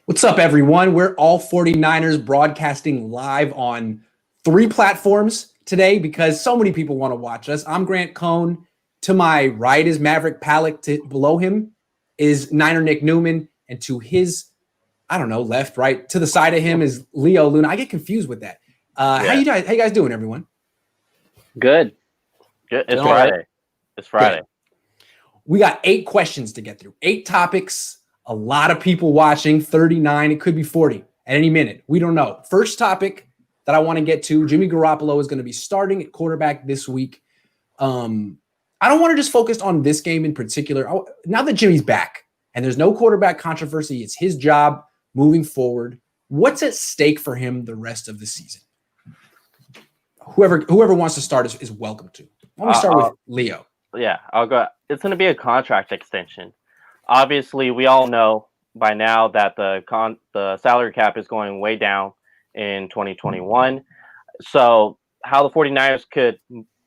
What's up, everyone? We're all 49ers broadcasting live on 3 platforms today because so many people want to watch us. I'm Grant Cohn. To my right is Maverick, Pallack. Below him is Niner Nick Newman. And to his, left, right, to the side of him is Leo Luna. I get confused with that. How you guys doing, everyone? Good. It's Friday. It's Friday. Good. We got 8 questions to get through, 8 topics. A lot of people watching, 39. It could be 40 at any minute. We don't know. First topic that I want to get to, Jimmy Garoppolo is going to be starting at quarterback this week. I don't want to just focus on this game in particular. Now that Jimmy's back and there's no quarterback controversy, it's his job moving forward. What's at stake for him the rest of the season? Whoever wants to start is welcome to. Let me start with Leo. Yeah, I'll go. It's going to be a contract extension. Obviously, we all know by now that the salary cap is going way down in 2021. So how the 49ers could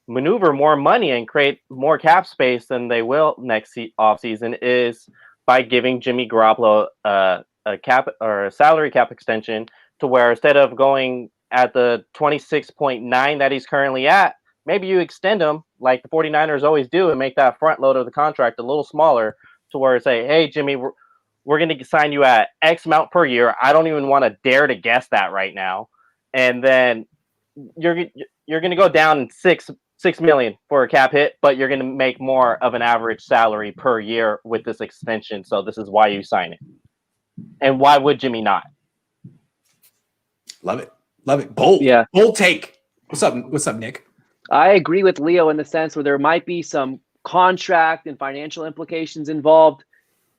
maneuver more money and create more cap space than they will next offseason is by giving Jimmy Garoppolo a cap or a salary cap extension to where instead of going at the 26.9 that he's currently at, maybe you extend him like the 49ers always do and make that front load of the contract a little smaller to where say, hey, Jimmy, we're going to sign you at X amount per year. I don't even want to dare to guess that right now. And then you're going to go down $6 million for a cap hit, but you're going to make more of an average salary per year with this extension. So this is why you sign it. And why would Jimmy not? Love it. Love it. Bold. Yeah. Bold take. What's up, Nick? I agree with Leo in the sense where there might be some contract and financial implications involved,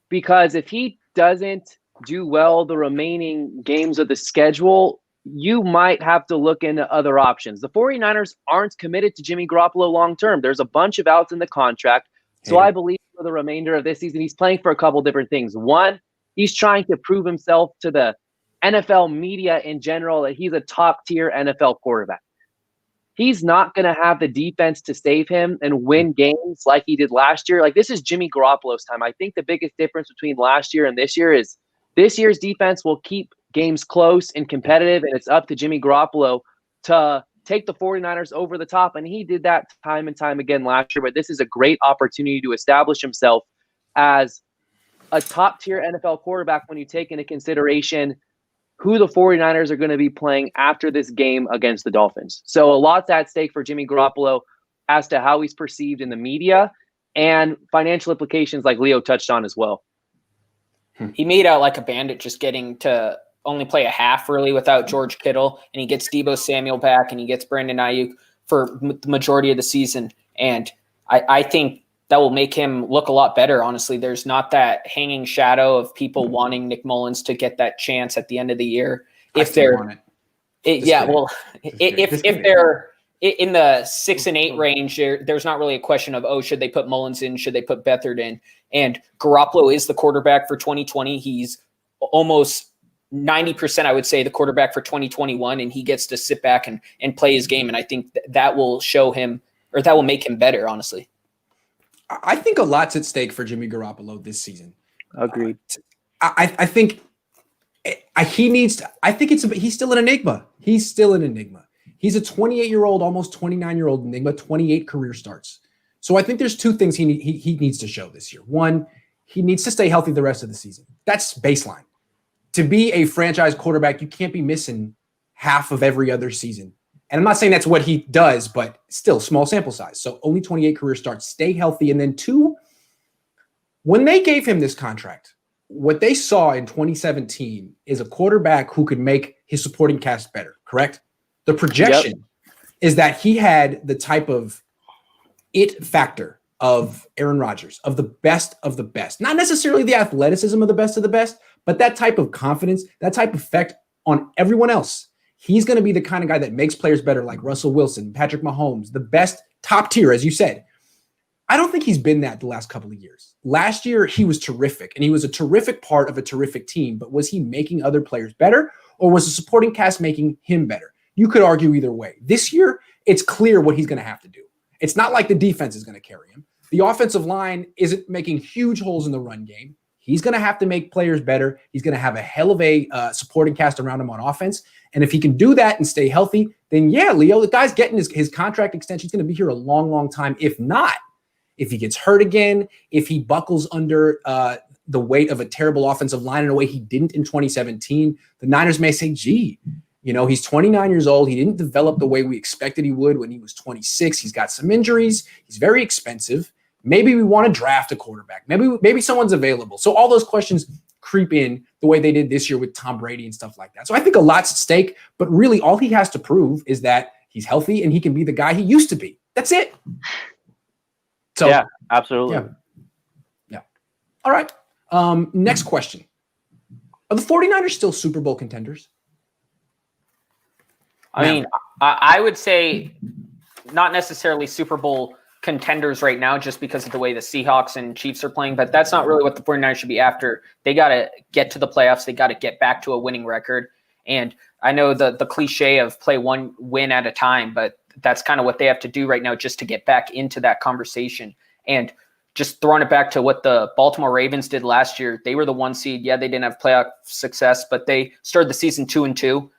because if he doesn't do well the remaining games of the schedule, you might have to look into other options. The 49ers aren't committed to Jimmy Garoppolo long term. There's a bunch of outs in the contract. So I believe for the remainder of this season, he's playing for a couple different things. One, he's trying to prove himself to the NFL media in general that he's a top tier NFL quarterback. He's not going to have the defense to save him and win games like he did last year. Like, this is Jimmy Garoppolo's time. I think the biggest difference between last year and this year is this year's defense will keep games close and competitive, and it's up to Jimmy Garoppolo to take the 49ers over the top, and he did that time and time again last year. But this is a great opportunity to establish himself as a top-tier NFL quarterback when you take into consideration who the 49ers are going to be playing after this game against the Dolphins. So a lot's at stake for Jimmy Garoppolo as to how he's perceived in the media and financial implications like Leo touched on as well. He made out like a bandit just getting to only play a half really without George Kittle, and he gets Deebo Samuel back and he gets Brandon Ayuk for the majority of the season. And I think that will make him look a lot better. Honestly, there's not that hanging shadow of people wanting Nick Mullins to get that chance at the end of the year. If they're in the 6 and 8 range, there's not really a question of, should they put Mullins in? Should they put Beathard in? And Garoppolo is the quarterback for 2020. He's almost 90%, I would say, the quarterback for 2021, and he gets to sit back and play his game. And I think that will show him, or that will make him better, honestly. I think a lot's at stake for Jimmy Garoppolo this season. Agreed. I think he's still an enigma. He's still an enigma. He's a 28-year-old, almost 29-year-old enigma, 28 career starts. So I think there's 2 things he needs to show this year. One, he needs to stay healthy the rest of the season. That's baseline. To be a franchise quarterback, you can't be missing half of every other season. And I'm not saying that's what he does, but still small sample size. So only 28 career starts, stay healthy. And then 2, when they gave him this contract, what they saw in 2017 is a quarterback who could make his supporting cast better, correct? The projection is that he had the type of it factor of Aaron Rodgers, of the best of the best. Not necessarily the athleticism of the best, but that type of confidence, that type of effect on everyone else. He's going to be the kind of guy that makes players better, like Russell Wilson, Patrick Mahomes, the best top tier, as you said. I don't think he's been that the last couple of years. Last year, he was terrific, and he was a terrific part of a terrific team, but was he making other players better, or was the supporting cast making him better? You could argue either way. This year, it's clear what he's going to have to do. It's not like the defense is going to carry him. The offensive line isn't making huge holes in the run game. He's going to have to make players better. He's going to have a hell of a supporting cast around him on offense. And if he can do that and stay healthy, then yeah, Leo, the guy's getting his contract extension. He's going to be here a long, long time. If not, if he gets hurt again, if he buckles under the weight of a terrible offensive line in a way he didn't in 2017, the Niners may say, gee, he's 29 years old. He didn't develop the way we expected he would when he was 26. He's got some injuries. He's very expensive. Maybe we want to draft a quarterback. Maybe someone's available. So all those questions creep in the way they did this year with Tom Brady and stuff like that. So I think a lot's at stake, but really all he has to prove is that he's healthy and he can be the guy he used to be. That's it. So yeah, absolutely. Yeah. All right. Next question. Are the 49ers still Super Bowl contenders? I mean, I would say not necessarily Super Bowl contenders right now just because of the way the Seahawks and Chiefs are playing, but that's not really what the 49ers should be after. They got to get to the playoffs. They got to get back to a winning record. And I know the cliche of play one win at a time, but that's kind of what they have to do right now just to get back into that conversation. And just throwing it back to what the Baltimore Ravens did last year, they were the 1 seed. Yeah, they didn't have playoff success, but they started the season 2-2.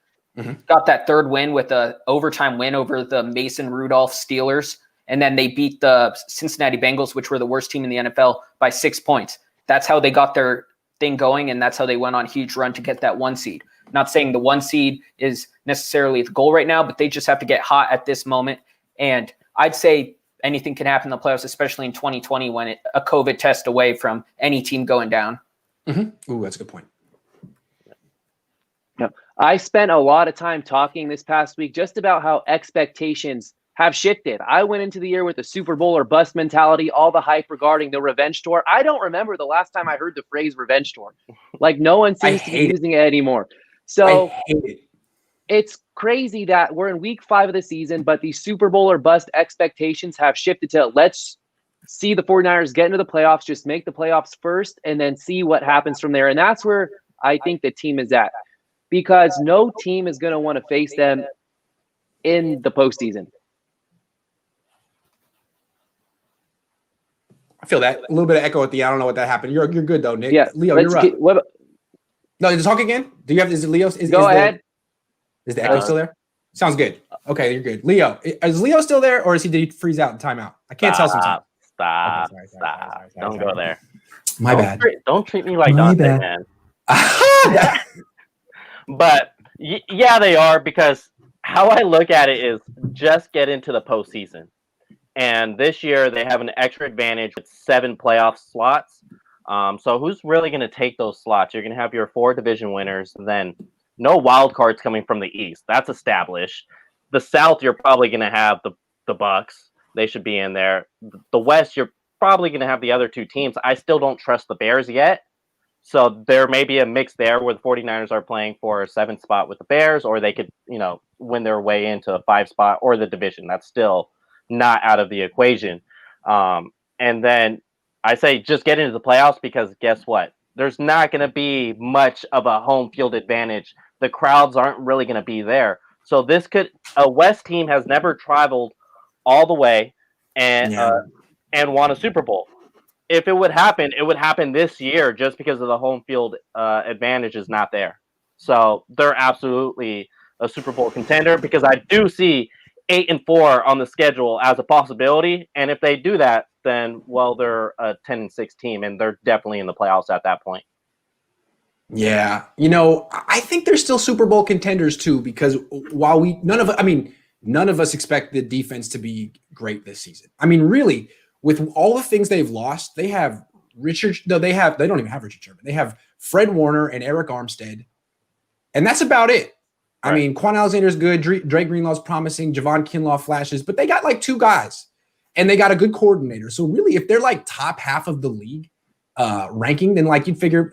Got that third win with a overtime win over the Mason Rudolph Steelers. And then they beat the Cincinnati Bengals, which were the worst team in the NFL, by 6 points. That's how they got their thing going, and that's how they went on a huge run to get that 1 seed. Not saying the 1 seed is necessarily the goal right now, but they just have to get hot at this moment. And I'd say anything can happen in the playoffs, especially in 2020 when a COVID test away from any team going down. Ooh, that's a good point. Yeah. I spent a lot of time talking this past week just about how expectations have shifted. I went into the year with the Super Bowl or bust mentality, all the hype regarding the revenge tour. I don't remember the last time I heard the phrase revenge tour. Like no one seems to be using it anymore. So it's crazy that we're in week 5 of the season, but the Super Bowl or bust expectations have shifted to let's see the 49ers get into the playoffs, just make the playoffs first and then see what happens from there. And that's where I think the team is at because no team is going to want to face them in the postseason. I feel that. A little bit of echo at the I don't know what that happened. You're good though, Nick. Yeah, Leo, you're up. No, just talk again. Do you have is it Leo? Go ahead. Is the echo still there? Sounds good. Okay, you're good. Leo, is Leo still there or did he freeze out and time out? I can't tell sometimes. Stop. Sorry. Don't go there. My bad. Don't treat me like Dante, man. But yeah, they are because how I look at it is just get into the postseason. And this year they have an extra advantage with 7 playoff slots. So who's really going to take those slots? You're going to have your 4 division winners, then no wild cards coming from the East. That's established. The South, you're probably going to have the Bucks. They should be in there. The West, you're probably going to have the other 2 teams. I still don't trust the Bears yet. So there may be a mix there where the 49ers are playing for a 7th spot with the Bears, or they could, win their way into a 5 spot or the division. That's still not out of the equation. And then I say just get into the playoffs because guess what? There's not going to be much of a home field advantage. The crowds aren't really going to be there. So a West team has never traveled all the way and won a Super Bowl. If it would happen this year just because of the home field advantage is not there. So they're absolutely a Super Bowl contender because I do see 8-4 on the schedule as a possibility. And if they do that, then, they're a 10-6 team and they're definitely in the playoffs at that point. Yeah. I think they're still Super Bowl contenders too, because while none of us expect the defense to be great this season. I mean, really, with all the things they've lost, they have they don't even have Richard Sherman. They have Fred Warner and Eric Armstead. And that's about it. Right. I mean, Quan Alexander's good. Drake Greenlaw's promising. Javon Kinlaw flashes, but they got like 2 guys and they got a good coordinator. So really, if they're like top half of the league ranking, then like you'd figure,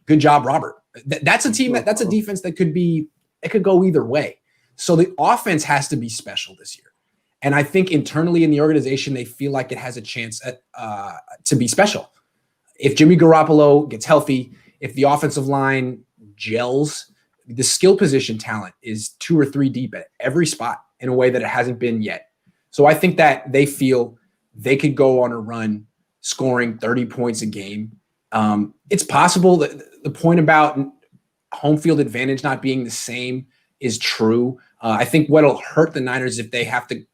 good job, Robert. That's a team that's a defense that could go either way. So the offense has to be special this year. And I think internally in the organization, they feel like it has a chance to be special. If Jimmy Garoppolo gets healthy, if the offensive line gels, the skill position talent is 2 or 3 deep at every spot in a way that it hasn't been yet. So I think that they feel they could go on a run scoring 30 points a game It's possible that the point about home field advantage not being the same is true. I think what'll hurt the Niners if they have to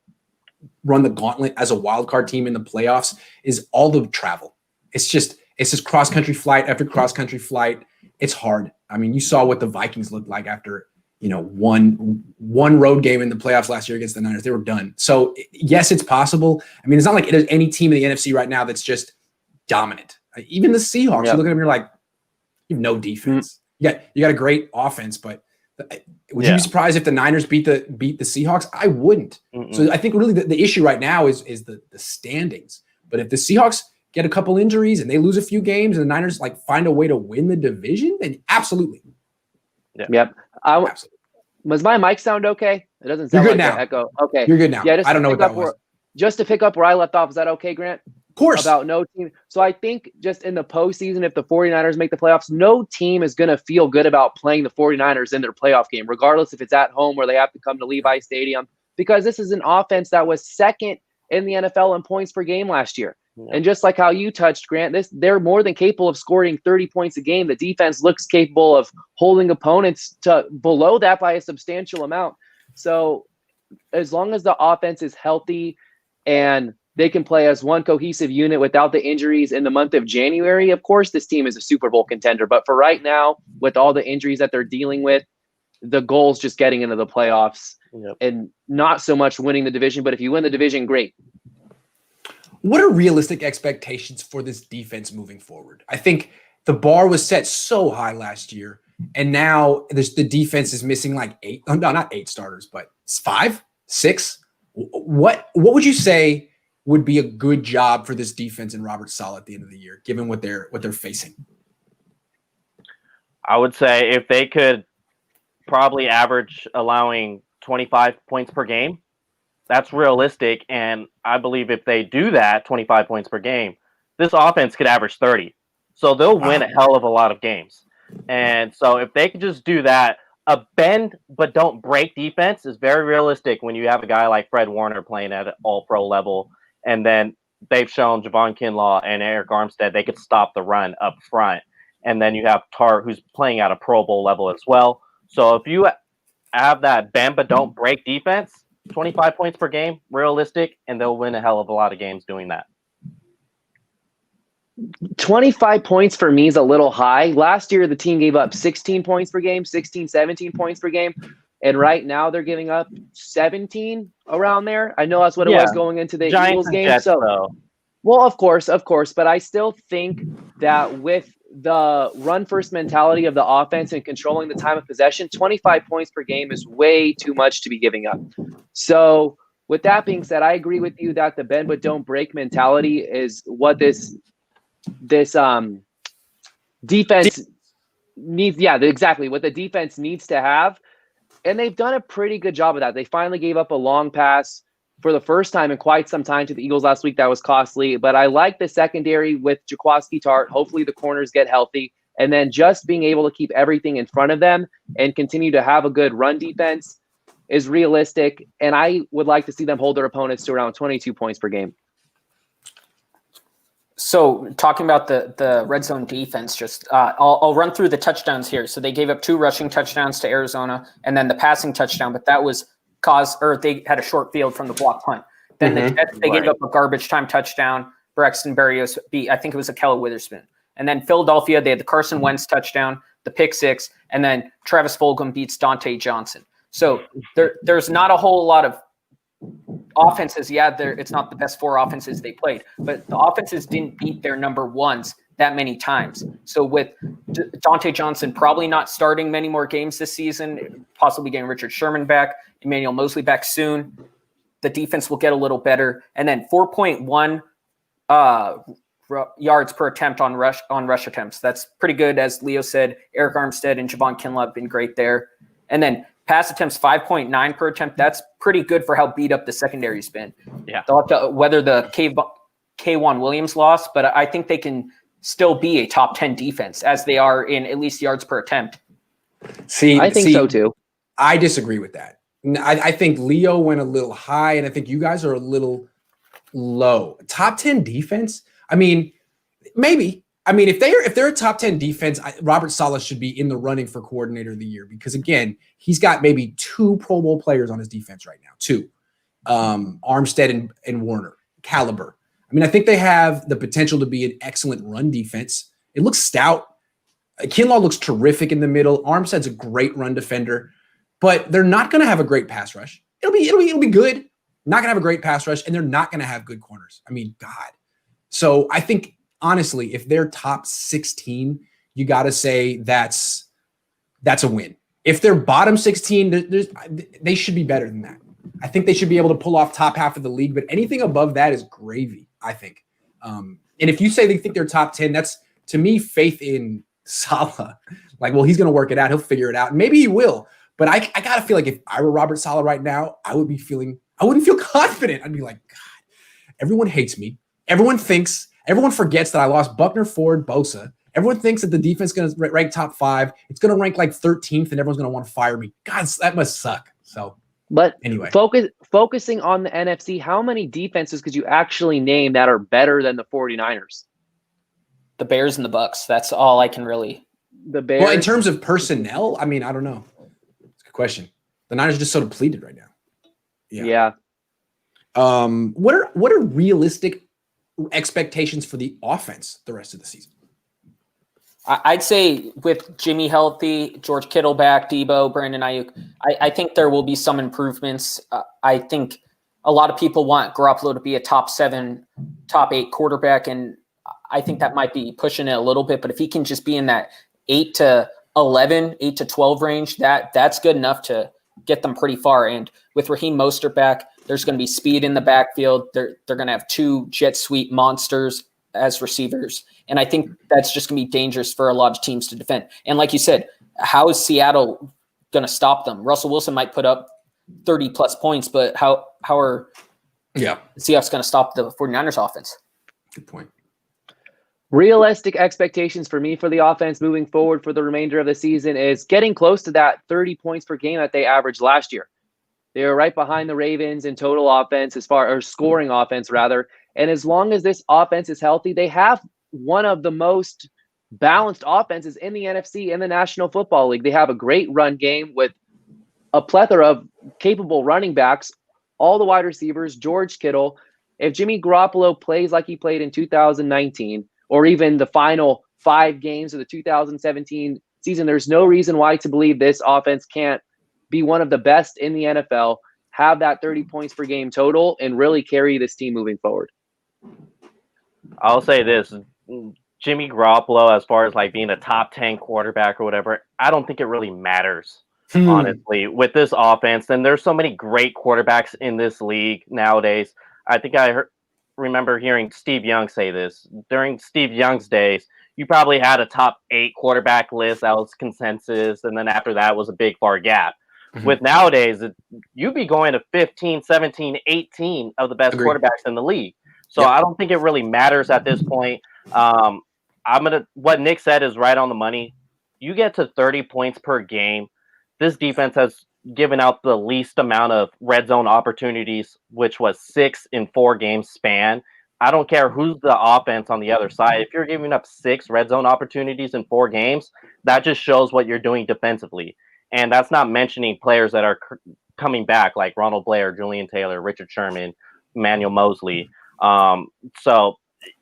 run the gauntlet as a wild card team in the playoffs is all the travel. It's just cross country flight after cross country flight. It's hard. I mean, you saw what the Vikings looked like after one road game in the playoffs last year against the Niners. They were done. So yes, it's possible. I mean, it's not like there's any team in the NFC right now that's just dominant. Even the Seahawks, you look at them, you're like, you have no defense. You got a great offense, but would you be surprised if the Niners beat the Seahawks? I wouldn't. So I think really the issue right now is the standings. But if the Seahawks get a couple injuries and they lose a few games and the Niners find a way to win the division, then absolutely. Yep. Absolutely. Was my mic sound okay? It doesn't sound You're good like now. an echo. Okay. You're good now. Yeah, I don't know what that was. Just to pick up where I left off, is that okay, Grant? Of course. About no team. So I think just in the postseason, if the 49ers make the playoffs, no team is going to feel good about playing the 49ers in their playoff game, regardless if it's at home or they have to come to Levi Stadium, because this is an offense that was second in the NFL in points per game last year. And just like how you touched, Grant, they're more than capable of scoring 30 points a game. The defense looks capable of holding opponents to below that by a substantial amount. So as long as the offense is healthy and they can play as one cohesive unit without the injuries in the month of January, of course, this team is a Super Bowl contender. But for right now, with all the injuries that they're dealing with, the goal is just getting into the playoffs and not so much winning the division. But if you win the division, great. What are realistic expectations for this defense moving forward? I think the bar was set so high last year, and now the defense is missing not 8 starters, but 5, 6. What would you say would be a good job for this defense and Robert Saleh at the end of the year, given what they're facing? I would say if they could probably average allowing 25 points per game, that's realistic. And I believe if they do that, 25 points per game, this offense could average 30. So they'll win a hell of a lot of games. And so if they could just do that, a bend but don't break defense is very realistic when you have a guy like Fred Warner playing at an all-pro level. And then they've shown Javon Kinlaw and Eric Armstead they could stop the run up front. And then you have Tart, who's playing at a Pro Bowl level as well. So if you have that bend but don't break defense, 25 points per game, realistic, and they'll win a hell of a lot of games doing that. 25 points for me is a little high. Last year, the team gave up 16 points per game, 16, 17 points per game. And right now they're giving up 17 around there. I know that's what it was going into the Giants Eagles game. Jets, Well, of course. But I still think that with the run first mentality of the offense and controlling the time of possession, 25 points per game is way too much to be giving up. So with that being said, I agree with you that the bend but don't break mentality is what this defense needs. Yeah, exactly what the defense needs to have. And they've done a pretty good job of that. They finally gave up a long pass for the first time in quite some time to the Eagles last week. That was costly. But I like the secondary with Jaquiski Tart. Hopefully the corners get healthy. And then just being able to keep everything in front of them and continue to have a good run defense is realistic. And I would like to see them hold their opponents to around 22 points per game. So talking about the red zone defense, just I'll run through the touchdowns here. So they gave up 2 rushing touchdowns to Arizona and then the passing touchdown, but that was they had a short field from the block punt. Then the Jets, they gave up a garbage time touchdown. Braxton Berrios beat, I think it was Akella Witherspoon. And then Philadelphia, they had the Carson Wentz touchdown, the pick 6, and then Travis Fulgham beats Dante Johnson. So there's not a whole lot of offenses. Yeah, it's not the best 4 offenses they played, but the offenses didn't beat their number ones that many times. So with Dante Johnson probably not starting many more games this season, possibly getting Richard Sherman back, Emmanuel Mosley back soon, the defense will get a little better. And then 4.1 yards per attempt on rush attempts. That's pretty good. As Leo said, Eric Armstead and Javon Kinlaw have been great there. And then pass attempts 5.9 per attempt. That's pretty good for how beat up the secondary's been. Yeah, they'll have to weather the K'Wan Williams loss, but I think they can still be a top 10 defense as they are in at least yards per attempt. I think so too. I disagree with that. I think Leo went a little high, and I think you guys are a little low. Top 10 defense? I mean, maybe. I mean, if they're a top 10 defense, Robert Saleh should be in the running for coordinator of the year because, again, he's got maybe 2 Pro Bowl players on his defense right now. 2. Armstead and Warner, caliber. I mean, I think they have the potential to be an excellent run defense. It looks stout. Kinlaw looks terrific in the middle. Armstead's a great run defender, but they're not going to have a great pass rush. It'll be good. Not going to have a great pass rush, and they're not going to have good corners. I mean, God. So I think, honestly, if they're top 16, you got to say that's a win. If they're bottom 16, they should be better than that. I think they should be able to pull off top half of the league, but anything above that is gravy, I think. And if you say they think they're top 10, that's, to me, faith in Saleh. Like, well, he's going to work it out. He'll figure it out. And maybe he will. But I got to feel like if I were Robert Saleh right now, I wouldn't feel confident. I'd be like, God, everyone hates me. Everyone forgets that I lost Buckner, Ford, Bosa. Everyone thinks that the defense is going to rank top 5. It's going to rank like 13th, and everyone's going to want to fire me. God, that must suck. So, but anyway, focusing on the NFC, how many defenses could you actually name that are better than the 49ers? The Bears and the Bucks. That's all I can really. The Bears. Well, in terms of personnel, I mean, I don't know. It's a good question. The Niners are just so depleted right now. Yeah. What are realistic expectations for the offense the rest of the season? I'd say with Jimmy healthy, George Kittle back, Debo, Brandon Ayuk, I think there will be some improvements. I think a lot of people want Garoppolo to be a top 7, top 8 quarterback, and I think that might be pushing it a little bit. But if he can just be in that 8 to 11, 8 to 12 range, that's good enough to get them pretty far. And with Raheem Mostert back, there's going to be speed in the backfield. They're going to have 2 jet sweep monsters as receivers. And I think that's just going to be dangerous for a lot of teams to defend. And like you said, how is Seattle going to stop them? Russell Wilson might put up 30 plus points, but how are the Seahawks going to stop the 49ers offense? Good point. Realistic expectations for me for the offense moving forward for the remainder of the season is getting close to that 30 points per game that they averaged last year. They were right behind the Ravens in total offense scoring offense rather. And as long as this offense is healthy, they have one of the most balanced offenses in the NFC and the National Football League. They have a great run game with a plethora of capable running backs, all the wide receivers, George Kittle. If Jimmy Garoppolo plays like he played in 2019, or even the final 5 games of the 2017 season, there's no reason why to believe this offense can't be one of the best in the NFL, have that 30 points per game total, and really carry this team moving forward. I'll say this. Jimmy Garoppolo, as far as like being a top 10 quarterback or whatever, I don't think it really matters, honestly, with this offense. And there's so many great quarterbacks in this league nowadays. I think remember hearing Steve Young say this. During Steve Young's days, you probably had a top 8 quarterback list. That was consensus. And then after that was a big far gap. Mm-hmm. With nowadays, you'd be going to 15, 17, 18 of the best quarterbacks in the league. So I don't think it really matters at this point. What Nick said is right on the money. You get to 30 points per game. This defense has given out the least amount of red zone opportunities, which was 6 in 4 game span. I don't care who's the offense on the other side. If you're giving up 6 red zone opportunities in 4 games, that just shows what you're doing defensively. And that's not mentioning players that are coming back like Ronald Blair, Julian Taylor, Richard Sherman, Emmanuel Mosley. So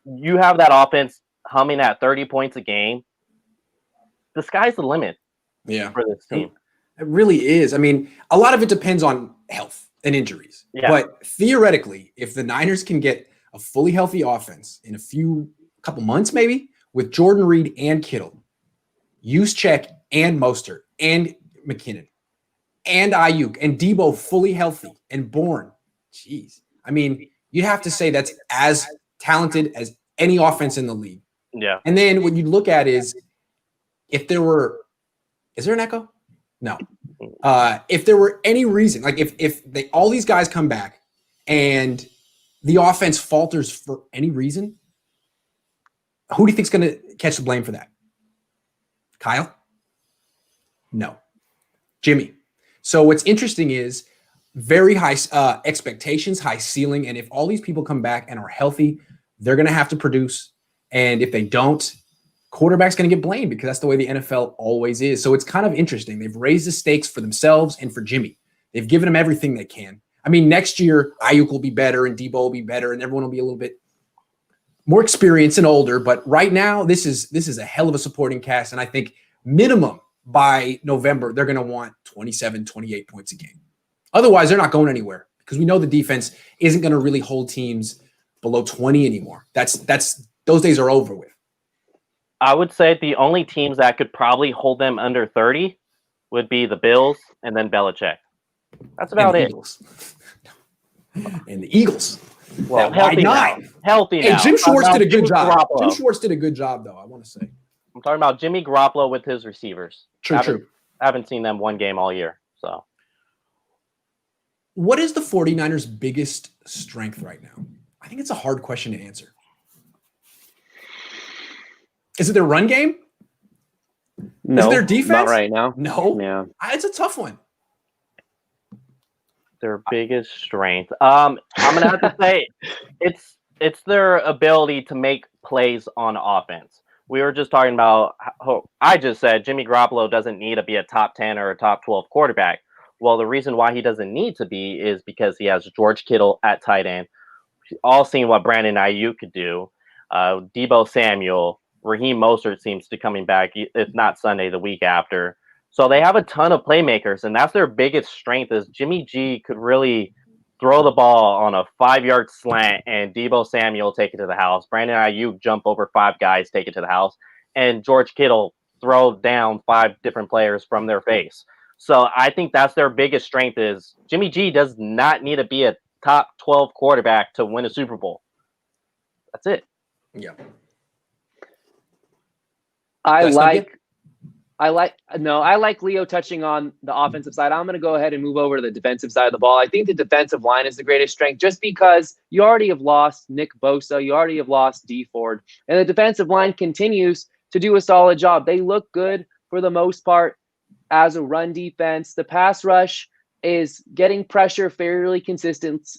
you have that offense humming at 30 points a game. The sky's the limit for this team. It really is. I mean, a lot of it depends on health and injuries. Yeah. But theoretically, if the Niners can get a fully healthy offense in couple months maybe, with Jordan Reed and Kittle, Juszczyk and Mostert and McKinnon and Ayuk and Debo fully healthy and Bourne, jeez. I mean, you have to say that's as talented as any offense in the league. Yeah. And then what you look at is is there an echo? No. If there were any reason, like if all these guys come back and the offense falters for any reason, who do you think's going to catch the blame for that? Kyle? No. Jimmy. So what's interesting is very high expectations, high ceiling, and if all these people come back and are healthy, they're going to have to produce. And if they don't, quarterback's going to get blamed because that's the way the NFL always is. So it's kind of interesting. They've raised the stakes for themselves and for Jimmy. They've given him everything they can. I mean, next year, Ayuk will be better and Debo will be better and everyone will be a little bit more experienced and older. But right now, this is a hell of a supporting cast. And I think minimum by November, they're going to want 27, 28 points a game. Otherwise, they're not going anywhere because we know the defense isn't going to really hold teams below 20 anymore. That's those days are over with. I would say the only teams that could probably hold them under 30 would be the Bills and then Belichick. That's about it. Eagles. And the Eagles. Well, healthy now. Healthy now. Hey, Jim Schwartz did a good job. Garoppolo. Jim Schwartz did a good job, though, I want to say. I'm talking about Jimmy Garoppolo with his receivers. True. I haven't seen them one game all year. So, what is the 49ers' biggest strength right now? I think it's a hard question to answer. Is it their run game? No, is it their defense? Not right now. No. Yeah. It's a tough one. their biggest strength. I'm gonna have to say it's their ability to make plays on offense. We were just talking about how I just said Jimmy Garoppolo doesn't need to be a top 10 or a top 12 quarterback. Well, the reason why he doesn't need to be is because he has George Kittle at tight end. We've all seen what Brandon Ayuk could do. Deebo Samuel, Raheem Mostert seems to be coming back, if not Sunday, the week after. So they have a ton of playmakers, and that's their biggest strength is Jimmy G could really throw the ball on a 5-yard slant and Deebo Samuel take it to the house. Brandon Ayuk jump over 5 guys, take it to the house. And George Kittle throw down 5 different players from their face. So I think that's their biggest strength is Jimmy G does not need to be a top 12 quarterback to win a Super Bowl. That's it. Yeah. I like Leo touching on the offensive side. I'm going to go ahead and move over to the defensive side of the ball. I think the defensive line is the greatest strength just because you already have lost Nick Bosa. You already have lost Dee Ford. And the defensive line continues to do a solid job. They look good for the most part as a run defense. The pass rush is getting pressure fairly consistently.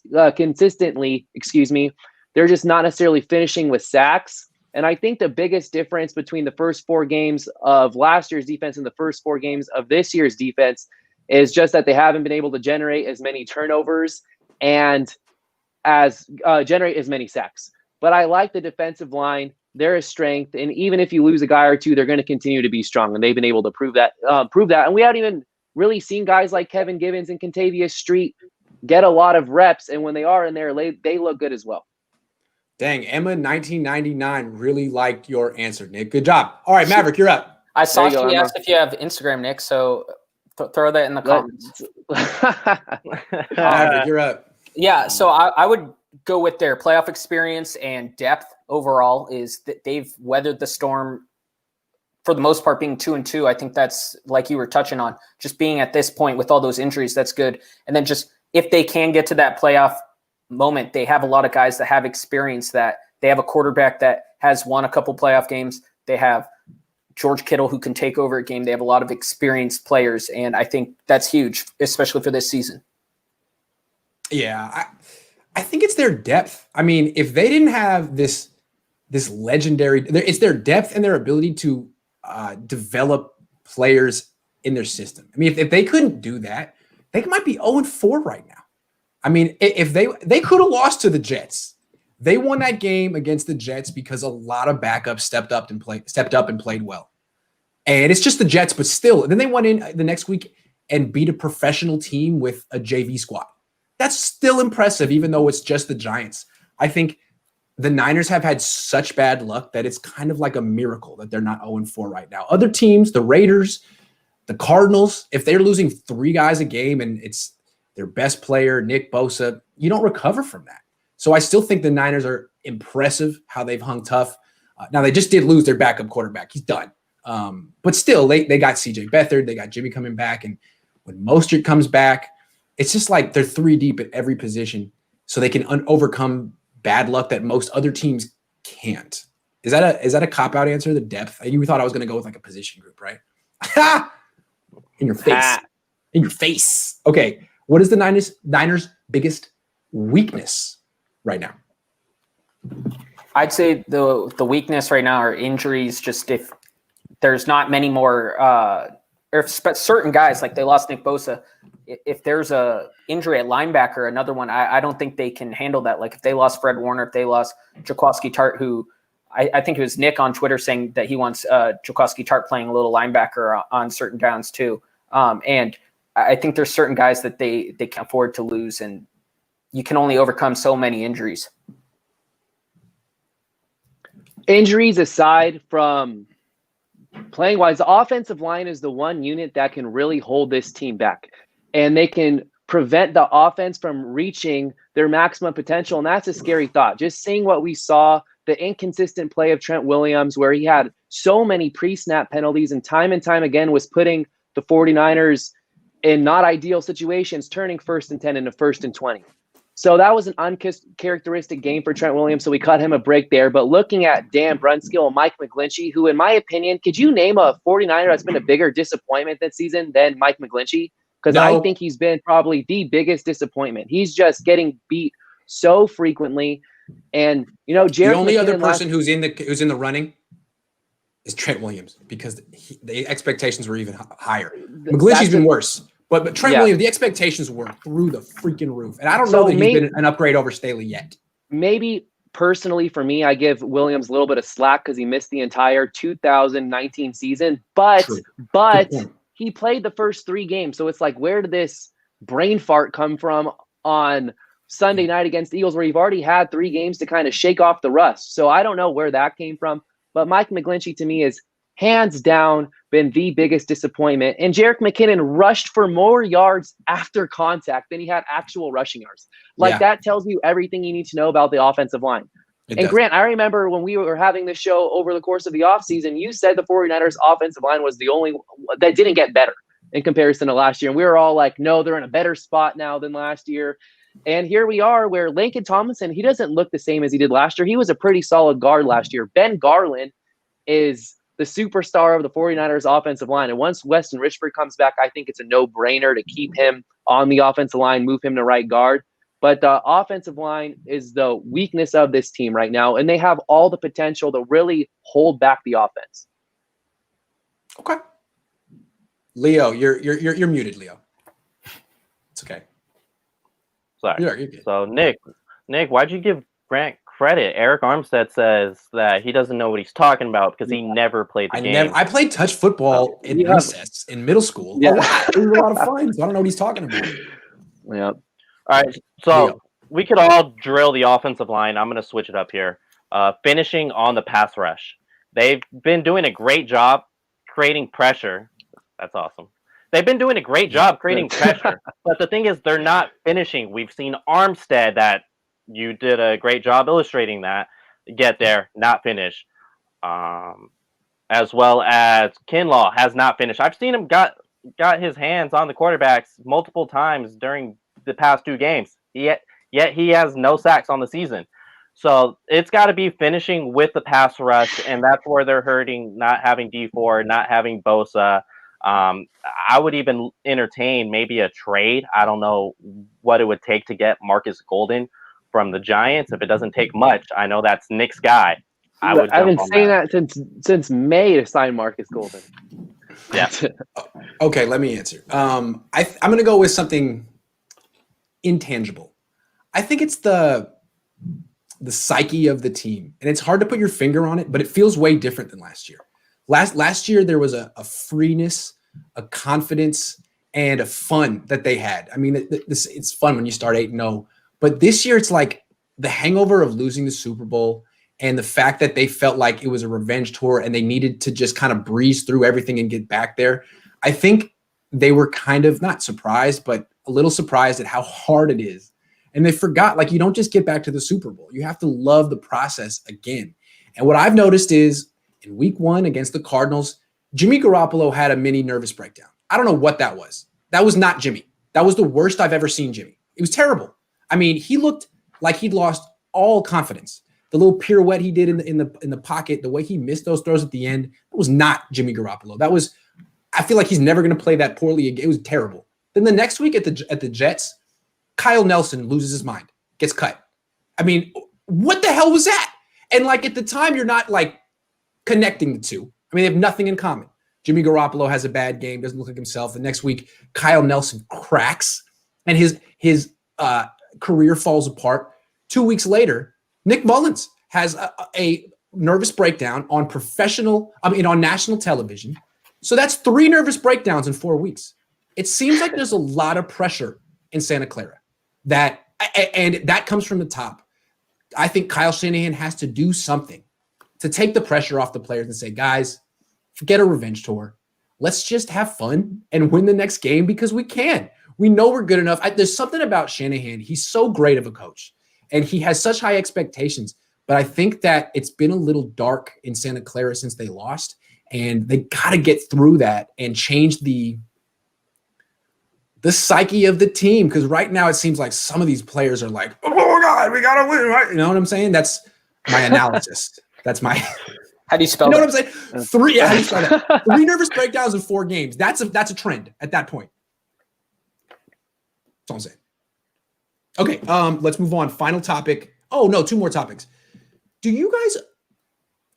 They're just not necessarily finishing with sacks. And I think the biggest difference between the first 4 games of last year's defense and the first 4 games of this year's defense is just that they haven't been able to generate as many turnovers and generate as many sacks. But I like the defensive line. They're a strength. And even if you lose a guy or two, they're going to continue to be strong. And they've been able to prove that. And we haven't even really seen guys like Kevin Gibbons and Contavious Street get a lot of reps. And when they are in there, they look good as well. Dang, Emma 1999 really liked your answer, Nick. Good job. All right, Maverick, you're up. I saw you asked if you have Instagram, Nick, so throw that in the comments. Maverick, you're up. Yeah, so I would go with their playoff experience and depth overall is that they've weathered the storm for the most part being 2-2. I think that's like you were touching on, just being at this point with all those injuries, that's good. And then just if they can get to that playoff moment, they have a lot of guys that have experience, that they have a quarterback that has won a couple playoff games. They have George Kittle who can take over a game. They have a lot of experienced players, and I think that's huge, especially for this season. Yeah, I think it's their depth. I mean, if they didn't have this legendary, it's their depth and their ability to develop players in their system. I mean, if they couldn't do that, they might be 0-4 right now. I mean, if they could have lost to the Jets. They won that game against the Jets because a lot of backups stepped up and played well. And it's just the Jets, but still. And then they went in the next week and beat a professional team with a JV squad. That's still impressive, even though it's just the Giants. I think the Niners have had such bad luck that it's kind of like a miracle that they're not 0-4 right now. Other teams, the Raiders, the Cardinals, if they're losing 3 guys a game and it's their best player, Nick Bosa, you don't recover from that. So I still think the Niners are impressive how they've hung tough. Now, they just did lose their backup quarterback. He's done. But still, they got CJ Beathard. They got Jimmy coming back. And when Mostert comes back, it's just like they're 3 deep at every position so they can overcome bad luck that most other teams can't. Is that a cop-out answer, the depth? You thought I was going to go with like a position group, right? In your face. In your face. Okay. What is the Niners' biggest weakness right now? I'd say the weakness right now are injuries. Just if there's not many more, or if certain guys, like they lost Nick Bosa, if there's a injury at linebacker, another one, I don't think they can handle that. Like if they lost Fred Warner, if they lost Jaquaski Tart, who I think it was Nick on Twitter saying that he wants Jaquaski Tart playing a little linebacker on certain downs too. And I think there's certain guys that they can afford to lose, and you can only overcome so many injuries. Injuries aside from playing wise, the offensive line is the one unit that can really hold this team back, and they can prevent the offense from reaching their maximum potential. And that's a scary thought. Just seeing what we saw, the inconsistent play of Trent Williams, where he had so many pre-snap penalties and time again was putting the 49ers in not ideal situations, turning 1st and 10 into 1st and 20. So that was an uncharacteristic game for Trent Williams, so we cut him a break there. But looking at Dan Brunskill and Mike McGlinchey, who, in my opinion, could you name a 49er that's been a bigger disappointment this season than Mike McGlinchey? Because I think he's been probably the biggest disappointment. He's just getting beat so frequently. And, you know, the only other person who's in the running is Trent Williams, because the expectations were even higher. McGlinchey's been worse. But Trent Williams, the expectations were through the freaking roof. And I don't know that he's been an upgrade over Staley yet. Maybe personally for me, I give Williams a little bit of slack because he missed the entire 2019 season. But he played the first 3 games. So it's like, where did this brain fart come from on Sunday night against the Eagles, where you've already had 3 games to kind of shake off the rust? So I don't know where that came from. But Mike McGlinchey, to me, is hands down been the biggest disappointment. And Jerick McKinnon rushed for more yards after contact than he had actual rushing yards. That tells you everything you need to know about the offensive line. Grant, I remember when we were having this show over the course of the offseason, you said the 49ers offensive line was the only that didn't get better in comparison to last year. And we were all like, no, they're in a better spot now than last year. And here we are, where Laken Tomlinson, he doesn't look the same as he did last year. He was a pretty solid guard last year. Ben Garland is the superstar of the 49ers offensive line. And once Weston Richburg comes back, I think it's a no-brainer to keep him on the offensive line, move him to right guard. But the offensive line is the weakness of this team right now, and they have all the potential to really hold back the offense. Okay. Leo, you're muted, Leo. It's okay. Sorry. You're good. So Nick, why'd you give Grant credit? Eric Armstead says that he doesn't know what he's talking about because he never played the game. I played touch football in recess in middle school. Yeah. It was a lot of fun. So I don't know what he's talking about. Yeah. All right. So we could all drill the offensive line. I'm going to switch it up here. Finishing on the pass rush. They've been doing a great job creating pressure. That's awesome. They've been doing a great job creating pressure. But the thing is, they're not finishing. We've seen Armstead, that you did a great job illustrating that, get there, not finish. As well as Kinlaw has not finished. I've seen him got his hands on the quarterbacks multiple times during the past 2 games. Yet he has no sacks on the season. So it's got to be finishing with the pass rush, and that's where they're hurting, not having D4, not having Bosa. I would even entertain maybe a trade. I don't know what it would take to get Marcus Golden from the Giants. If it doesn't take much, I know that's Nick's guy. I've been saying that since May to sign Marcus Golden. Yeah. Okay, let me answer. I'm going to go with something intangible. I think it's the psyche of the team, and it's hard to put your finger on it, but it feels way different than last year. Last year, there was a freeness, a confidence, and a fun that they had. I mean, it's fun when you start 8-0, but this year it's like the hangover of losing the Super Bowl and the fact that they felt like it was a revenge tour and they needed to just kind of breeze through everything and get back there. I think they were kind of not surprised, but a little surprised at how hard it is. And they forgot, like, you don't just get back to the Super Bowl. You have to love the process again. And what I've noticed is, in week 1 against the Cardinals, Jimmy Garoppolo had a mini nervous breakdown. I don't know what that was. That was not Jimmy. That was the worst I've ever seen Jimmy. It was terrible. I mean, he looked like he'd lost all confidence. The little pirouette he did in the pocket, the way he missed those throws at the end, that was not Jimmy Garoppolo. That was, I feel like he's never going to play that poorly again. It was terrible. Then the next week at the Jets, Kyle Nelson loses his mind, gets cut. I mean, what the hell was that? And like at the time, you're not like connecting the two. I mean, they have nothing in common. Jimmy Garoppolo has a bad game, doesn't look like himself. The next week, Kyle Nelson cracks, and his career falls apart. 2 weeks later, Nick Mullins has a nervous breakdown on national television. So that's 3 nervous breakdowns in 4 weeks. It seems like there's a lot of pressure in Santa Clara and that comes from the top. I think Kyle Shanahan has to do something to take the pressure off the players and say, guys, forget a revenge tour. Let's just have fun and win the next game because we can. We know we're good enough. There's something about Shanahan. He's so great of a coach, and he has such high expectations. But I think that it's been a little dark in Santa Clara since they lost, and they got to get through that and change the psyche of the team. Because right now it seems like some of these players are like, oh my God, we got to win, right? You know what I'm saying? That's my analysis. That's my – How do you spell you know that? what I'm saying? How do you spell that? 3 nervous breakdowns in 4 games. That's a trend at that point. That's all I'm saying. Okay, let's move on. Final topic. Oh, no, 2 more topics. Do you guys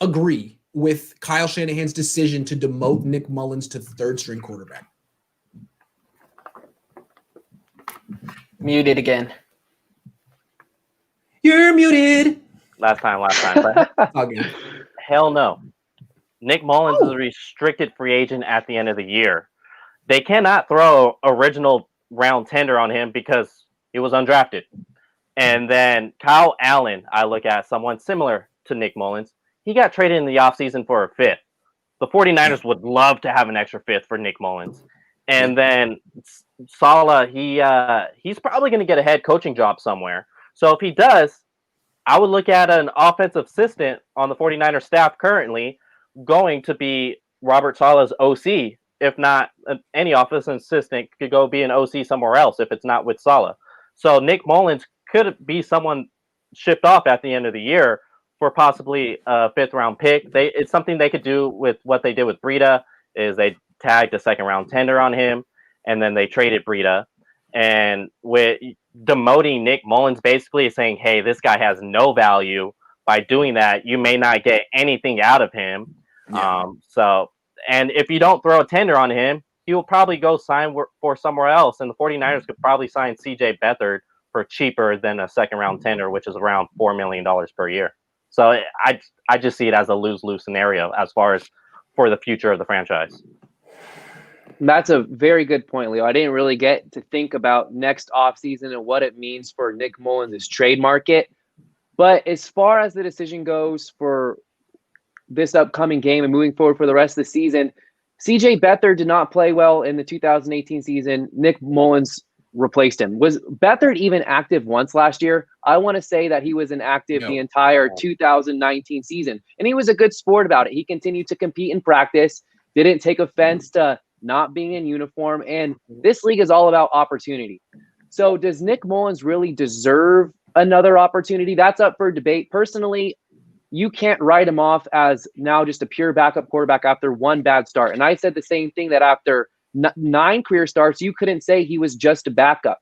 agree with Kyle Shanahan's decision to demote Nick Mullins to 3rd-string quarterback? Muted again. You're muted. Last time. But Okay. hell no. Nick Mullins is a restricted free agent at the end of the year. They cannot throw original round tender on him because he was undrafted. And then Kyle Allen, I look at someone similar to Nick Mullins. He got traded in the offseason for a 5th. The 49ers would love to have an extra 5th for Nick Mullins. And then Saleh, he's probably going to get a head coaching job somewhere. So if he does, I would look at an offensive assistant on the 49ers staff currently going to be Robert Saleh's OC. If not, any offensive assistant could go be an OC somewhere else if it's not with Saleh. So Nick Mullins could be someone shipped off at the end of the year for possibly a 5th-round pick. It's something they could do with what they did with Breida, is they tagged a 2nd-round tender on him, and then they traded Breida. And with demoting Nick Mullins basically is saying, hey, this guy has no value. By doing that, you may not get anything out of him. Yeah. And if you don't throw a tender on him, he will probably go sign for somewhere else. And the 49ers could probably sign C.J. Beathard for cheaper than a 2nd-round tender, which is around $4 million per year. So I just see it as a lose-lose scenario as far as for the future of the franchise. That's a very good point, Leo. I didn't really get to think about next offseason and what it means for Nick Mullins' trade market. But as far as the decision goes for this upcoming game and moving forward for the rest of the season, C.J. Beathard did not play well in the 2018 season. Nick Mullins replaced him. Was Beathard even active once last year? I want to say that he was inactive the entire 2019 season. And he was a good sport about it. He continued to compete in practice, didn't take offense to not being in uniform. And this league is all about opportunity. So does Nick Mullins really deserve another opportunity? That's up for debate. Personally, you can't write him off as now just a pure backup quarterback after 1 bad start. And I said the same thing, that after 9 career starts, you couldn't say he was just a backup.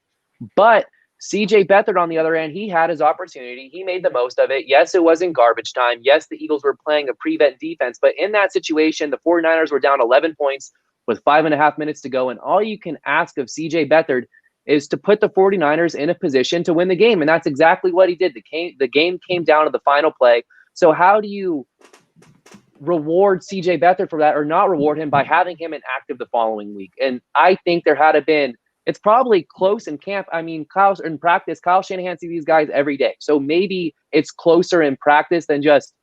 But C.J. Beathard, on the other hand, he had his opportunity. He made the most of it. Yes, it was in garbage time. Yes, the Eagles were playing a prevent defense. But in that situation, the 49ers were down 11 points with 5.5 minutes to go. And all you can ask of C.J. Beathard is to put the 49ers in a position to win the game. And that's exactly what he did. The game came down to the final play. So how do you reward C.J. Beathard for that, or not reward him by having him inactive the following week? And I think there had been, it's probably close in camp. I mean, in practice, Kyle Shanahan sees these guys every day. So maybe it's closer in practice than just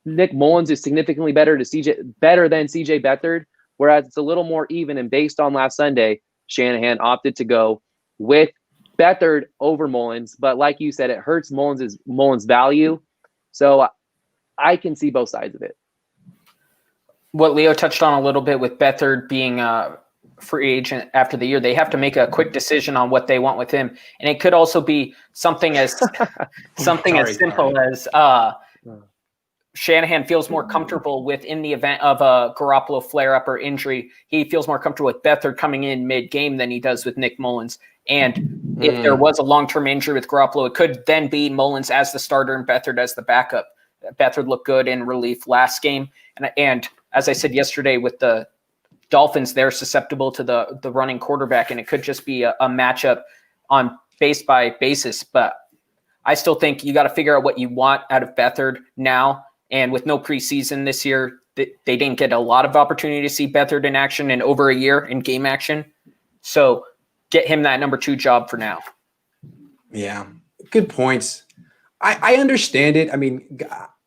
Nick Mullins is significantly better than C.J. Beathard, whereas it's a little more even. And based on last Sunday, Shanahan opted to go with Beathard over Mullins. But like you said, it hurts Mullins' value. So I can see both sides of it. What Leo touched on a little bit with Beathard being a free agent after the year, they have to make a quick decision on what they want with him. And it could also be something as simple as Shanahan feels more comfortable with, in the event of a Garoppolo flare-up or injury, he feels more comfortable with Beathard coming in mid-game than he does with Nick Mullins. And if there was a long-term injury with Garoppolo, it could then be Mullins as the starter and Beathard as the backup. Beathard looked good in relief last game. And as I said yesterday with the Dolphins, they're susceptible to the running quarterback, and it could just be a matchup on base by basis. But I still think you got to figure out what you want out of Beathard now. And with no preseason this year, they didn't get a lot of opportunity to see Beathard in action in over a year in game action. So get him that number 2 job for now. Yeah, good points. I understand it. I mean,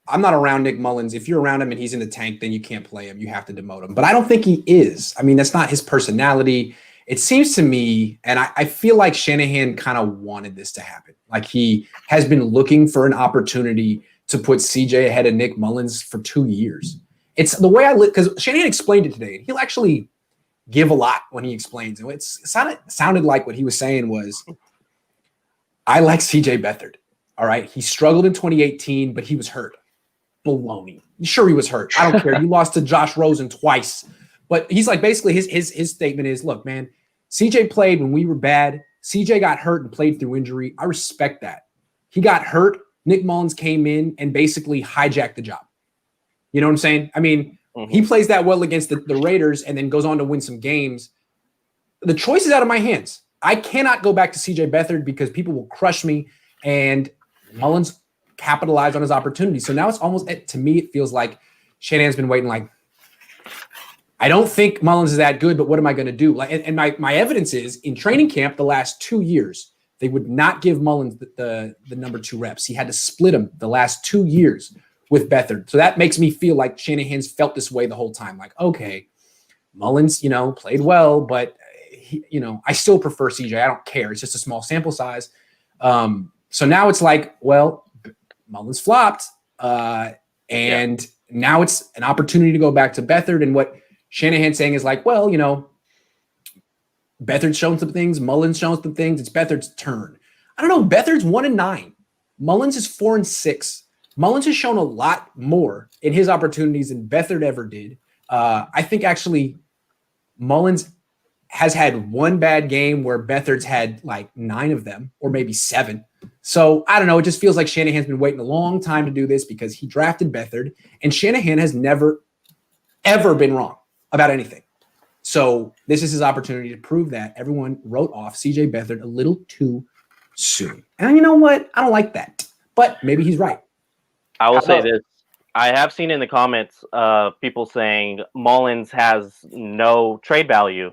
I'm not around Nick Mullins. If you're around him and he's in the tank, then you can't play him. You have to demote him. But I don't think he is. I mean, that's not his personality. It seems to me, and I feel like Shanahan kind of wanted this to happen. Like he has been looking for an opportunity to put CJ ahead of Nick Mullins for 2 years. It's the way because Shanahan explained it today. And he'll actually give a lot when he explains. And it sounded like what he was saying was, I like CJ Beathard. All right. He struggled in 2018, but he was hurt. Baloney. Sure, he was hurt. I don't care. You lost to Josh Rosen twice. But he's like, basically his statement is, look, man, CJ played when we were bad. CJ got hurt and played through injury. I respect that. He got hurt. Nick Mullins came in and basically hijacked the job. You know what I'm saying? I mean, he plays that well against the Raiders and then goes on to win some games. The choice is out of my hands. I cannot go back to CJ Beathard because people will crush me, and Mullins capitalized on his opportunity. So now it's almost, to me, it feels like Shanahan's been waiting like, I don't think Mullins is that good, but what am I going to do? Like, and my evidence is in training camp the last 2 years, they would not give Mullins the number 2 reps. He had to split him the last 2 years with Beathard. So that makes me feel like Shanahan's felt this way the whole time. Like, okay, Mullins, played well, but I still prefer CJ. I don't care. It's just a small sample size. So now it's like, well, Mullins flopped. And now it's an opportunity to go back to Beathard. And what Shanahan's saying is like, well, Beathard's shown some things. Mullins shown some things. It's Beathard's turn. I don't know. Beathard's 1-9. Mullins is 4-6. Mullins has shown a lot more in his opportunities than Beathard ever did. I think actually Mullins has had one bad game where Beathard's had like 9 of them or maybe 7. So I don't know. It just feels like Shanahan's been waiting a long time to do this because he drafted Beathard, and Shanahan has never, ever been wrong about anything. So this is his opportunity to prove that. Everyone wrote off CJ Beathard a little too soon. And you know what? I don't like that, but maybe he's right. I will say this. I have seen in the comments people saying Mullins has no trade value.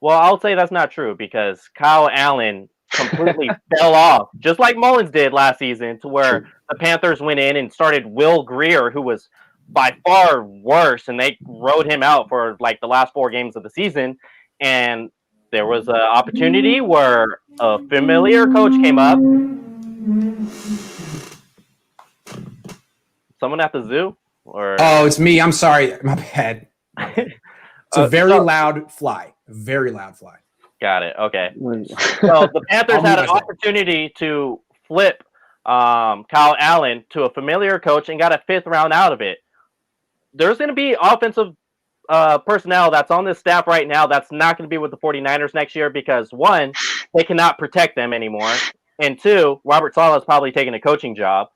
Well, I'll say that's not true because Kyle Allen completely fell off, just like Mullins did last season, to where the Panthers went in and started Will Grier, who was by far worse, and they rode him out for like the last 4 games of the season. And there was an opportunity where a familiar coach came up. Someone at the zoo? Or oh, it's me. I'm sorry. My bad. It's a very loud fly. A very loud fly. Got it. Okay. So the Panthers had an opportunity to flip Kyle Allen to a familiar coach and got a 5th round out of it. There's going to be offensive personnel that's on this staff right now that's not going to be with the 49ers next year because, 1, they cannot protect them anymore, and 2, Robert Saleh is probably taking a coaching job.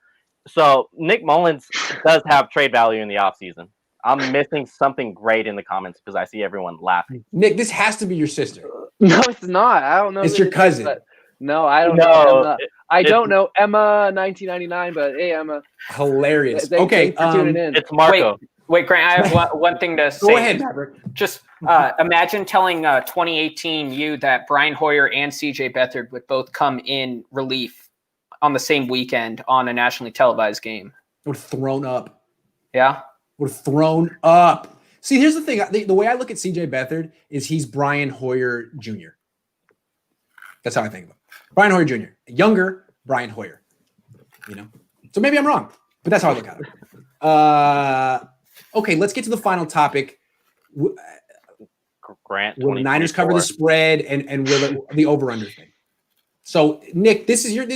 So Nick Mullins does have trade value in the offseason. I'm missing something great in the comments because I see everyone laughing. Nick, this has to be your sister. No, it's not. I don't know. It's your cousin. No, I don't know. I don't know Emma 1999, but hey, Emma. Hilarious. Okay, tuning in. It's Marco. Wait, Grant, I have one thing to say. Go ahead, Maverick. Just imagine telling 2018 you that Brian Hoyer and CJ Beathard would both come in relief on the same weekend on a nationally televised game. Would have thrown up. Yeah? Would have thrown up. See, here's the thing. The way I look at CJ Beathard is he's Brian Hoyer Jr. That's how I think of him. Brian Hoyer Jr. Younger Brian Hoyer. So maybe I'm wrong, but that's how I look at it. Okay, let's get to the final topic. Grant, will the Niners cover the spread and will the over-under thing? So, Nick, this is your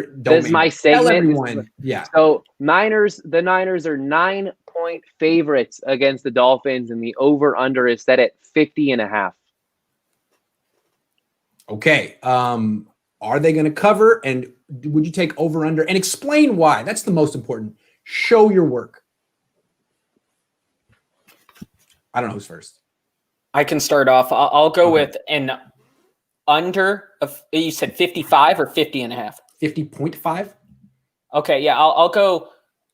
domain. This is my segment. Tell everyone. Yeah. So, the Niners are 9-point favorites against the Dolphins, and the over-under is set at 50.5. Okay. Are they going to cover? And would you take over-under? And explain why. That's the most important. Show your work. I don't know who's first. I can start off. I'll go with an under of, you said 55 or 50 and a half? 50.5. Okay, yeah, I'll go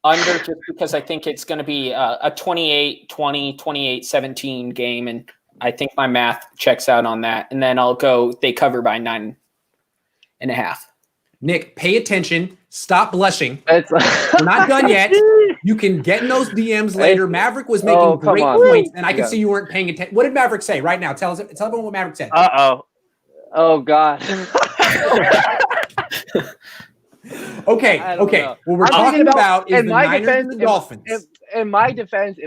under just because I think it's going to be a 28-20, 28-17 game, and I think my math checks out on that. And then I'll go they cover by 9.5. Nick, pay attention. Stop blushing. We're It's not done yet. You can get in those DMs later. Maverick was making great points, and I can see you weren't paying attention. What did Maverick say right now? Tell everyone what Maverick said. Oh God. Okay. Know. What we're talking about is the Niners and the Dolphins. In my defense,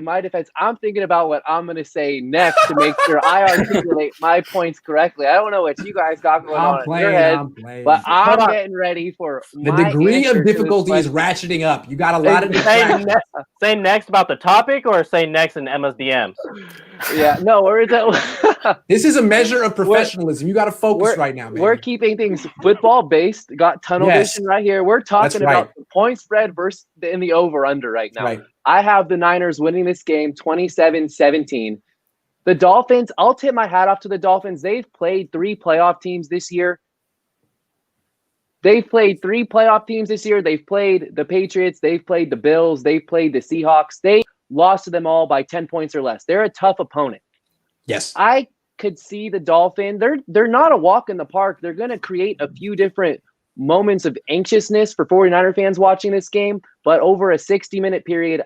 I'm thinking about what I'm going to say next to make sure I articulate my points correctly. I don't know what you guys got going on in your head, but I'm getting ready for the degree of difficulty is ratcheting up. You got a lot of say next about the topic or say next in Emma's DMs? Yeah, no, where is that? This is a measure of professionalism. You got to focus right now, man. We're keeping things football based. Got tunnel vision right here. We're talking about the point spread versus in the over under right now. Right. I have the Niners winning this game 27-17. The Dolphins, I'll tip my hat off to the Dolphins. They've played 3 playoff teams this year. They've played the Patriots. They've played the Bills. They've played the Seahawks. They lost to them all by 10 points or less. They're a tough opponent. Yes. I could see the Dolphins. They're not a walk in the park. They're going to create a few different moments of anxiousness for 49er fans watching this game. But over a 60-minute period,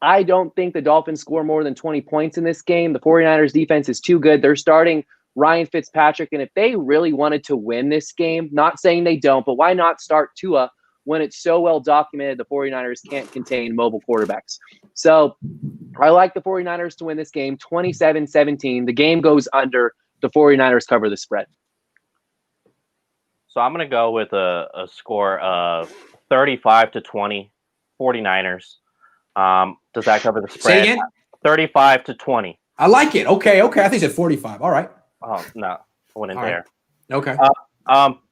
I don't think the Dolphins score more than 20 points in this game. The 49ers defense is too good. They're starting Ryan Fitzpatrick. And if they really wanted to win this game, not saying they don't, but why not start Tua when it's so well documented the 49ers can't contain mobile quarterbacks? So I like the 49ers to win this game 27-17. The game goes under. The 49ers cover the spread. So I'm going to go with a score of 35-20, 49ers. Does that cover the spread? Say again? 35-20. I like it. Okay. I think you said 45. All right. Oh, no. I wouldn't dare. Okay.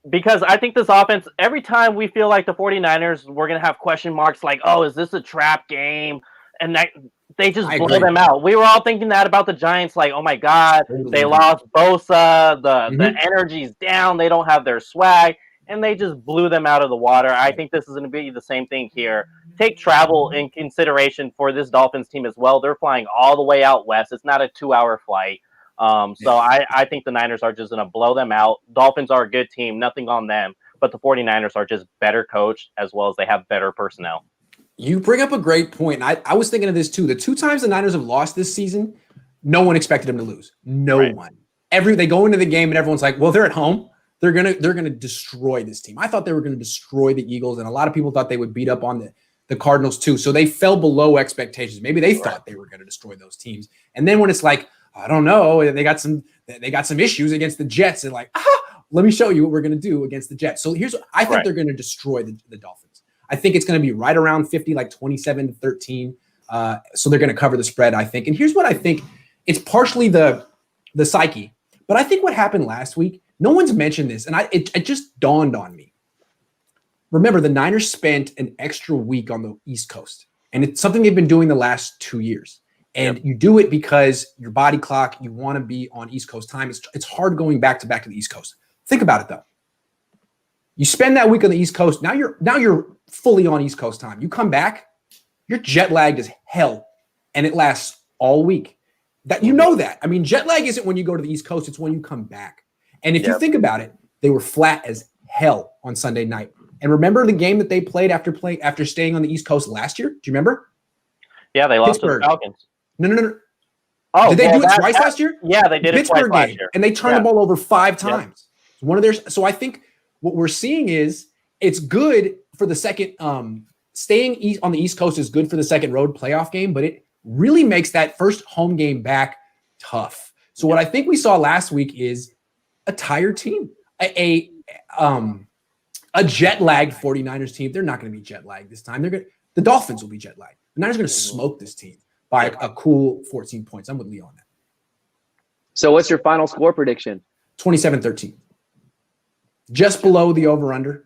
Because I think this offense, every time we feel like the 49ers, we're going to have question marks like, oh, is this a trap game? And that they just blow them out. We were all thinking that about the Giants, like, oh, my God, they lost Bosa. The energy's down. They don't have their swag. And they just blew them out of the water. I think this is going to be the same thing here. Take travel in consideration for this Dolphins team as well. They're flying all the way out west. It's not a 2-hour flight. So I think the Niners are just going to blow them out. Dolphins are a good team. Nothing on them. But the 49ers are just better coached as well as they have better personnel. You bring up a great point. I was thinking of this too. The 2 times the Niners have lost this season, no one expected them to lose. No one. They go into the game and everyone's like, well, they're at home. They're gonna destroy this team. I thought they were gonna destroy the Eagles, and a lot of people thought they would beat up on the Cardinals too. So they fell below expectations. Maybe they thought they were gonna destroy those teams. And then when it's like, I don't know, they got some issues against the Jets, and like, let me show you what we're gonna do against the Jets. So here's what I think they're gonna destroy the Dolphins. I think it's gonna be right around 50, like 27-13. So they're gonna cover the spread, I think. And here's what I think. It's partially the psyche, but I think what happened last week. No one's mentioned this, and it just dawned on me. Remember, the Niners spent an extra week on the East Coast, and it's something they've been doing the last 2 years. And you do it because your body clock, you want to be on East Coast time. It's hard going back to the East Coast. Think about it, though. You spend that week on the East Coast. Now you're fully on East Coast time. You come back, you're jet lagged as hell, and it lasts all week. That you know that. I mean, jet lag isn't when you go to the East Coast; it's when you come back. And if you think about it, they were flat as hell on Sunday night. And remember the game that they played after staying on the East Coast last year? Do you remember? Yeah, they lost to the Falcons. No. Oh, did they do it twice last year? Yeah, they did it twice last year. And they turned the ball over 5 times. So I think what we're seeing is it's good for the second staying on the East Coast is good for the second road playoff game, but it really makes that first home game back tough. So what I think we saw last week is a tired team, a jet-lagged 49ers team. They're not going to be jet-lagged this time. The Dolphins will be jet-lagged. The Niners are going to smoke this team by a cool 14 points. I'm with Leo on that. So what's your final score prediction? 27-13. Just below the over-under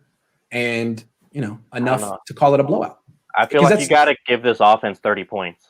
and, enough to call it a blowout. I feel like you got to give this offense 30 points.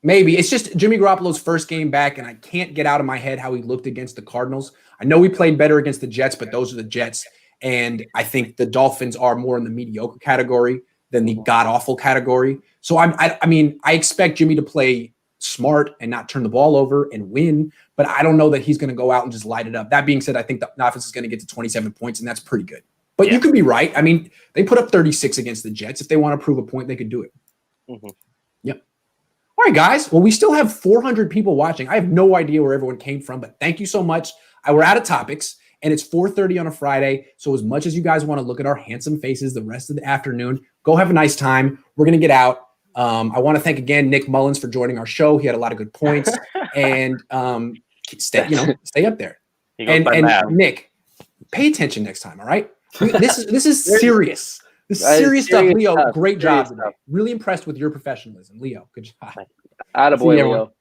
Maybe. It's just Jimmy Garoppolo's first game back, and I can't get out of my head how he looked against the Cardinals. I know he played better against the Jets, but those are the Jets. And I think the Dolphins are more in the mediocre category than the god-awful category. So I mean, I expect Jimmy to play smart and not turn the ball over and win, but I don't know that he's going to go out and just light it up. That being said, I think the offense is going to get to 27 points, and that's pretty good. But you could be right. I mean, they put up 36 against the Jets. If they want to prove a point, they could do it. Mm-hmm. Yep. All right, guys. Well, we still have 400 people watching. I have no idea where everyone came from, but thank you so much. We're out of topics, and it's 4:30 on a Friday. So as much as you guys want to look at our handsome faces the rest of the afternoon, go have a nice time. We're going to get out. I want to thank again Nick Mullins for joining our show. He had a lot of good points, and stay up there. And Nick, pay attention next time. All right, this is serious. This is serious stuff. Leo, tough. great job today. Really impressed with your professionalism, Leo. Good job. Attaboy, Leo.